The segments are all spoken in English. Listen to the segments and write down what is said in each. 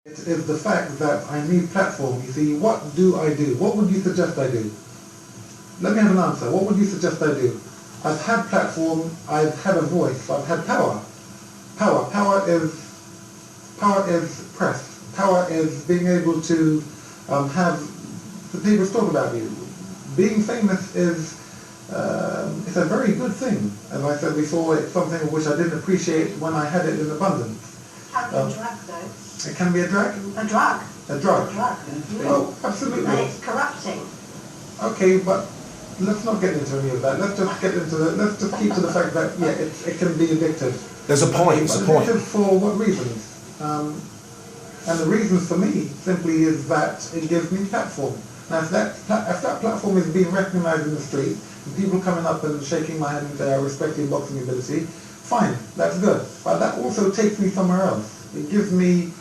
It is the fact that I need platform. You see, what do I do? What would you suggest I do? Let me have an answer. What would you suggest I do? I've had platform, I've had a voice, I've had power. Power is press. Power is being able to have the people talk about you. Being famous is it's a very good thing. As I said before, it's something which I didn't appreciate when I had it in abundance. Can be a drug, though. It can be a drug? A drug. A drug? A drug. Oh, absolutely. And it's corrupting. Okay, but let's not get into any of that. Let's just get into let's just keep to the fact that, yeah, it can be addictive. There's a point, It's addictive for what reasons? And the reasons for me simply is that it gives me platform. Now, if that platform is being recognized in the street, and people coming up and shaking my hand and say, I respect your boxing ability, fine, that's good. But that also takes me somewhere else. It gives me,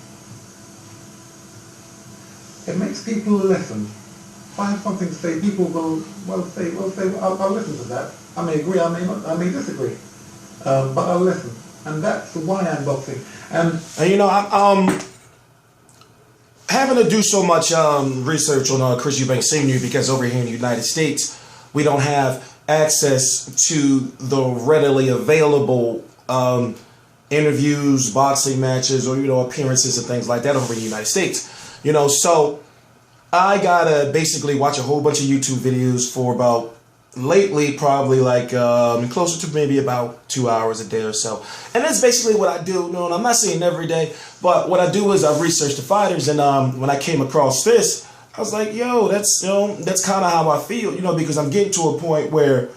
it makes people listen. If I have something to say, people will say, I'll listen to that. I may agree, I may not, I may disagree. But I'll listen. And that's why I'm boxing. And you know, I'm having to do so much research on Chris Eubank Sr. because over here in the United States, we don't have access to the readily available interviews, boxing matches, or, you know, appearances and things like that over in the United States. You know, so I gotta basically watch a whole bunch of YouTube videos for about, lately, probably like closer to maybe about 2 hours a day or so. And that's basically what I do. You know, and I'm not saying every day, but what I do is I research the fighters. And when I came across this, I was like, yo, that's kind of how I feel, you know, because I'm getting to a point where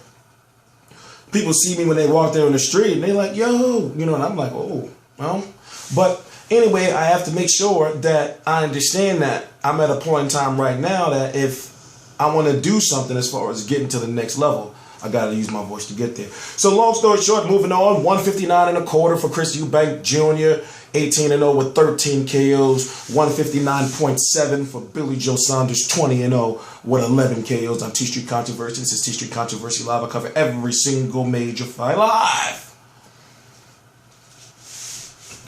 people see me when they walk there on the street and they're like, yo, you know, and I'm like, oh, well. But anyway, I have to make sure that I understand that I'm at a point in time right now that if I want to do something as far as getting to the next level, I got to use my voice to get there. So long story short, moving on, 159.25 for Chris Eubank Jr., 18-0 with 13 KOs, 159.7 for Billy Joe Saunders, 20-0 with 11 KOs on T Street Controversy. This is T Street Controversy Live. I cover every single major fight live.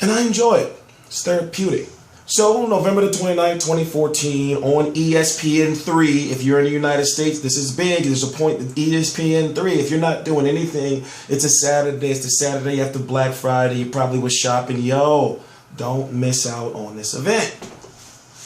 And I enjoy it. It's therapeutic. So, November the 29th, 2014, on ESPN3, if you're in the United States, this is big. There's a point that ESPN3, if you're not doing anything, it's a Saturday. It's the Saturday after Black Friday. You probably was shopping. Yo, don't miss out on this event.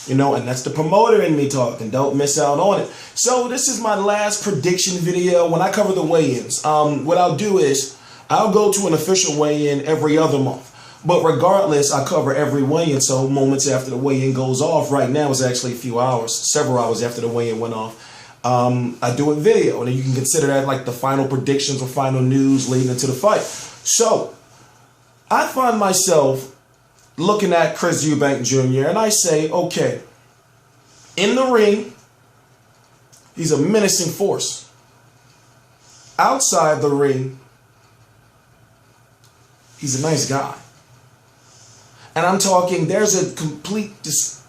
You know, and that's the promoter in me talking. Don't miss out on it. So, this is my last prediction video. When I cover the weigh-ins, what I'll do is I'll go to an official weigh-in every other month. But regardless, I cover every weigh-in, so moments after the weigh-in goes off. Right now is actually a few hours, several hours after the weigh-in went off. I do a video, and you can consider that like the final predictions or final news leading into the fight. So, I find myself looking at Chris Eubank Jr., and I say, okay, in the ring, he's a menacing force. Outside the ring, he's a nice guy. And I'm talking, there's a complete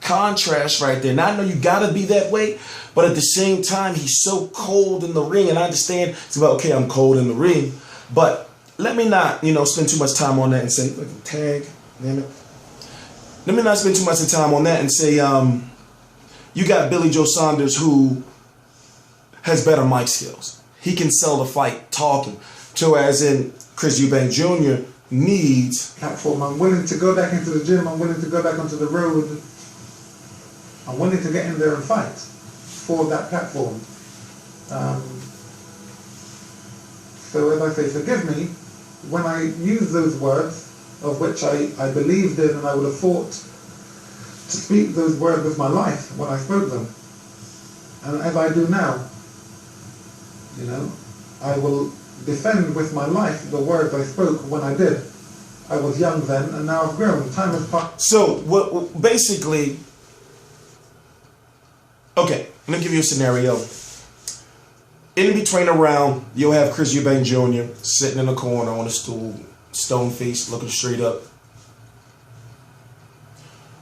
contrast right there. Now, I know you got to be that way, but at the same time, he's so cold in the ring. And I understand, it's about, okay, I'm cold in the ring. But let me not, you know, spend too much time on that and say, look, tag, damn it. Let me not spend too much time on that and say, you got Billy Joe Saunders who has better mic skills. He can sell the fight talking. So as in Chris Eubank Jr., needs platform. I'm willing to go back into the gym. I'm willing to go back onto the road. I'm willing to get in there and fight for that platform. So as I say, forgive me when I use those words, of which I believed in, and I would have fought to speak those words with my life when I spoke them. And as I do now, you know, I will defend with my life the words I spoke when I did. I was young then, and now I've grown. Time has passed. So, what basically, okay, let me give you a scenario. In between a round, you'll have Chris Eubank Jr. sitting in the corner on a stool, stone-faced, looking straight up.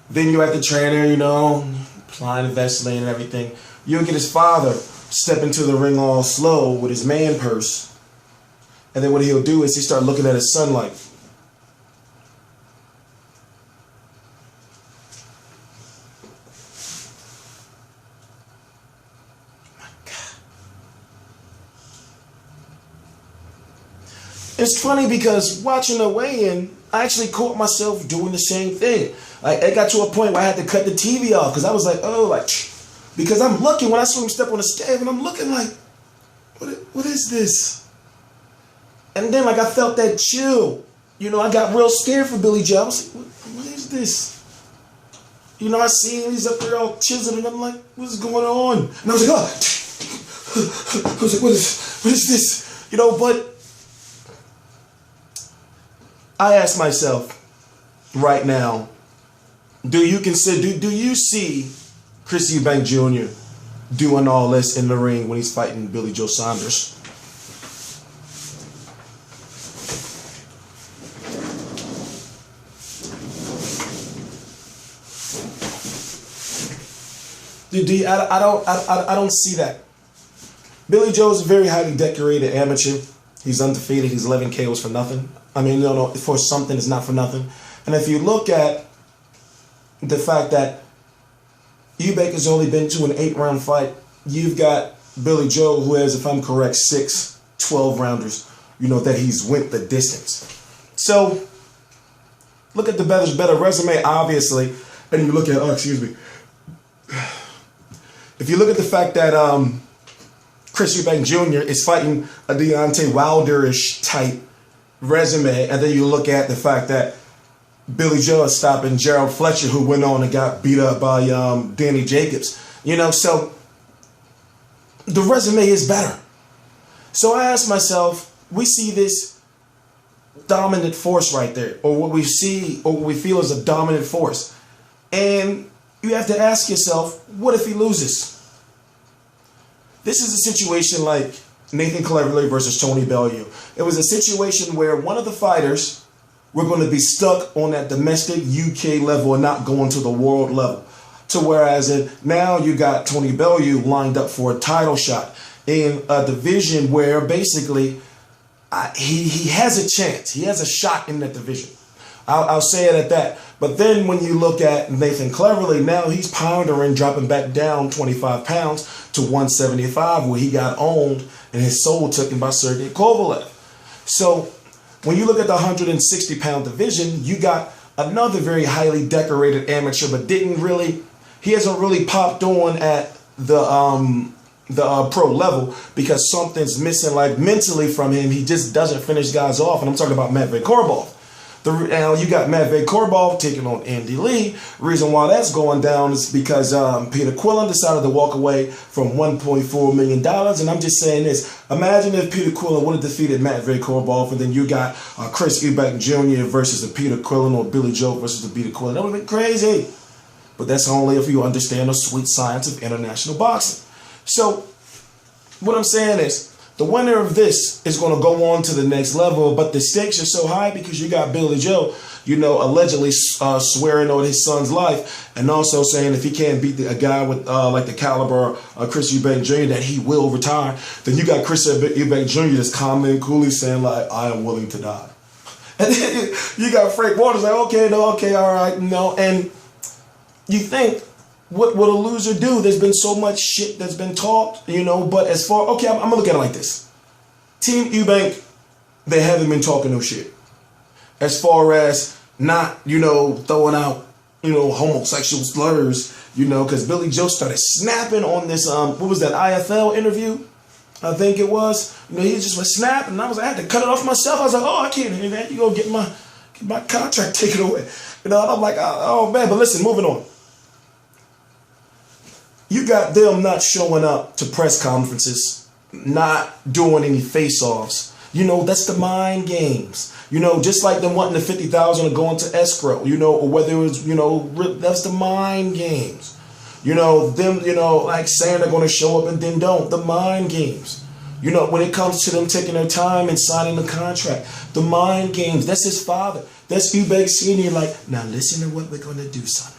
Then you have the trainer, you know, applying the Vaseline and everything. You'll get his father step into the ring all slow with his man purse. And then what he'll do is he start looking at his son like, it's funny because watching the weigh-in, I actually caught myself doing the same thing. Like, it got to a point where I had to cut the TV off because I was like, oh, like, because I'm looking when I saw him step on the scale, and I'm looking like, what is this? And then, like, I felt that chill. You know, I got real scared for Billy Joe. I was like, what is this? You know, I see him, he's up there all chiseled, and I'm like, what's going on? And I was like, oh. I was like, what is this? You know, but I ask myself right now, do you see Chris Eubank Jr. doing all this in the ring when he's fighting Billy Joe Saunders? I don't see that. Billy Joe is a very highly decorated amateur. He's undefeated. He's 11 KOs for nothing. I mean, no, for something it's not for nothing. And if you look at the fact that Eubank has only been to an 8-round fight, you've got Billy Joe, who has, if I'm correct, 6 12-rounders, you know, that he's went the distance. So, look at the better resume, obviously, and you look at, if you look at the fact that Chris Eubank Jr. is fighting a Deontay Wilder-ish type resume, and then you look at the fact that Billy Joe is stopping Gerald Fletcher, who went on and got beat up by Danny Jacobs. You know, so the resume is better. So I ask myself, we see this dominant force right there, or what we see, or what we feel is a dominant force. And you have to ask yourself, what if he loses? This is a situation like Nathan Cleverly versus Tony Bellew. It was a situation where one of the fighters were going to be stuck on that domestic UK level and not going to the world level. To whereas now you got Tony Bellew lined up for a title shot in a division where basically he has a chance. He has a shot in that division. I'll say it at that. But then when you look at Nathan Cleverly, now he's pondering dropping back down 25 pounds to 175, where he got owned and his soul taken by Sergey Kovalev. So when you look at the 160-pound division, you got another very highly decorated amateur, but he hasn't really popped on at the pro level because something's missing, like mentally from him. He just doesn't finish guys off, and I'm talking about Matvey Korobov. Now you got Matvey Korobov taking on Andy Lee. Reason why that's going down is because Peter Quillen decided to walk away from $1.4 million. And I'm just saying this. Imagine if Peter Quillen would have defeated Matvey Korobov, and then you got Chris Eubank Jr. versus a Peter Quillen, or Billy Joe versus a Peter Quillen. That would have been crazy. But that's only if you understand the sweet science of international boxing. So what I'm saying is, the winner of this is going to go on to the next level, but the stakes are so high because you got Billy Joe, you know, allegedly swearing on his son's life, and also saying if he can't beat a guy with like the caliber of Chris Eubank Jr., that he will retire. Then you got Chris Eubank Jr. just calmly and coolly saying like, I am willing to die. And then you got Frank Waters like, okay, all right, no. And you think, what would a loser do? There's been so much shit that's been talked, you know, but as far, okay, I'm going to look at it like this. Team Eubank, they haven't been talking no shit. As far as not, you know, throwing out, you know, homosexual slurs, you know, because Billy Joe started snapping on this, what was that, IFL interview? I think it was. You know, he just was snapping, and I had to cut it off myself. I was like, oh, I can't hear that. You go get my contract taken away. You know, and I'm like, oh, man, but listen, moving on. You got them not showing up to press conferences, not doing any face-offs. You know, that's the mind games. You know, just like them wanting the $50,000 to go into escrow, you know, or whether it was, you know, that's the mind games. You know, them, you know, like saying they're going to show up and then don't. The mind games. You know, when it comes to them taking their time and signing the contract, the mind games. That's his father. That's Eubank Sr. Like, now listen to what we're going to do, son.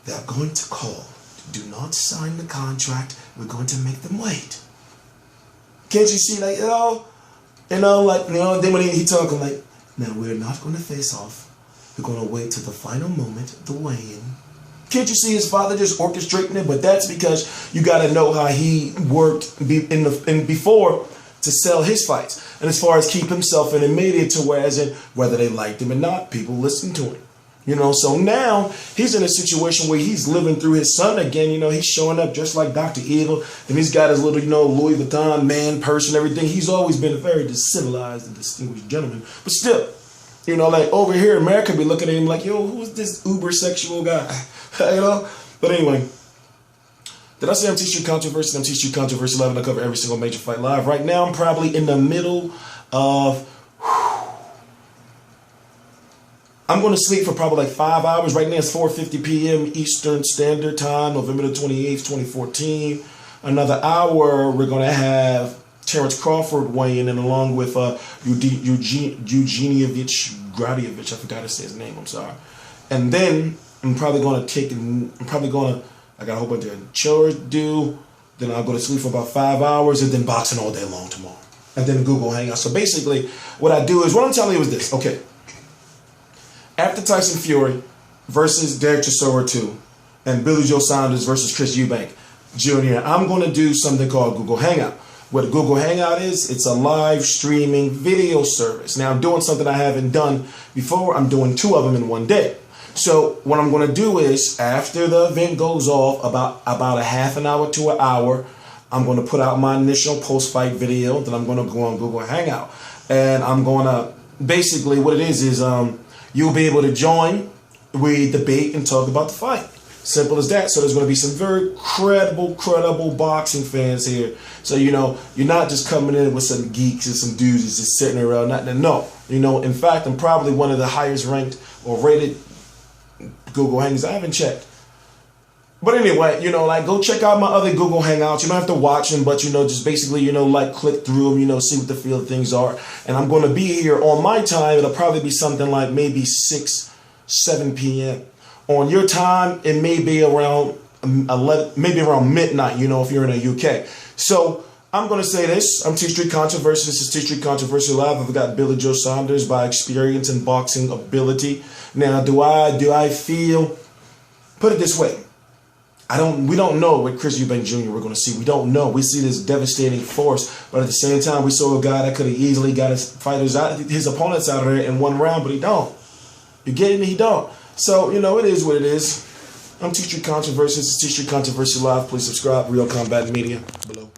They're going to call. Do not sign the contract. We're going to make them wait. Can't you see, like, like, then when he talking, like, now we're not going to face off. We're going to wait till the final moment, the weigh-in. Can't you see his father just orchestrating it? But that's because you got to know how he worked before to sell his fights. And as far as keep himself in the media to whereas in whether they liked him or not, people listened to him. You know, so now he's in a situation where he's living through his son again. You know, he's showing up just like Dr. Evil. And he's got his little, you know, Louis Vuitton man purse and everything. He's always been a very civilized and distinguished gentleman. But still, you know, like over here, America be looking at him like, yo, who's this uber sexual guy? You know? But anyway, did I say I'm T-Street Controversy? I'm T-Street Controversy Live, and I cover every single major fight live. Right now, I'm probably in the middle of... I'm going to sleep for probably like 5 hours. Right now it's 4:50 p.m. Eastern Standard Time, November the 28th, 2014. Another hour, we're going to have Terrence Crawford weighing in along with Eugenievich Gradievich. I forgot to say his name, I'm sorry. And then I'm probably going to I got a whole bunch of chores to do. Then I'll go to sleep for about 5 hours and then boxing all day long tomorrow. And then Google Hangout. So basically what I do is, what I'm telling you is this, okay. After Tyson Fury versus Derek Chisora 2 and Billy Joe Saunders versus Chris Eubank Jr., I'm going to do something called Google Hangout. What a Google Hangout is, it's a live streaming video service. Now I'm doing something I haven't done before. I'm doing 2 of them in one day. So what I'm going to do is, after the event goes off, about a half an hour to an hour, I'm going to put out my initial post-fight video. Then I'm going to go on Google Hangout. And I'm going to, basically what it is you'll be able to join, we debate and talk about the fight. Simple as that. So there's going to be some very credible boxing fans here. So, you know, you're not just coming in with some geeks and some dudes that's just sitting around. No. You know, in fact, I'm probably one of the highest ranked or rated Google Hangouts. I haven't checked. But anyway, you know, like, go check out my other Google Hangouts. You don't have to watch them, but, you know, just basically, you know, like, click through them, you know, see what the feel of things are. And I'm going to be here on my time. It'll probably be something like maybe 7 p.m. On your time, it may be around 11, maybe around midnight, you know, if you're in the UK. So I'm going to say this. I'm T-Street Controversy. This is T-Street Controversy Live. I've got Billy Joe Saunders by experience and boxing ability. Now, do I feel, put it this way, we don't know what Chris Eubank Jr. we're going to see. We don't know. We see this devastating force, but at the same time, we saw a guy that could have easily got his opponents out of there in one round, but he don't. You get me? He don't. So, you know, it is what it is. I'm T-Street Controversy. This is T-Street Controversy Live. Please subscribe. Real Combat Media below.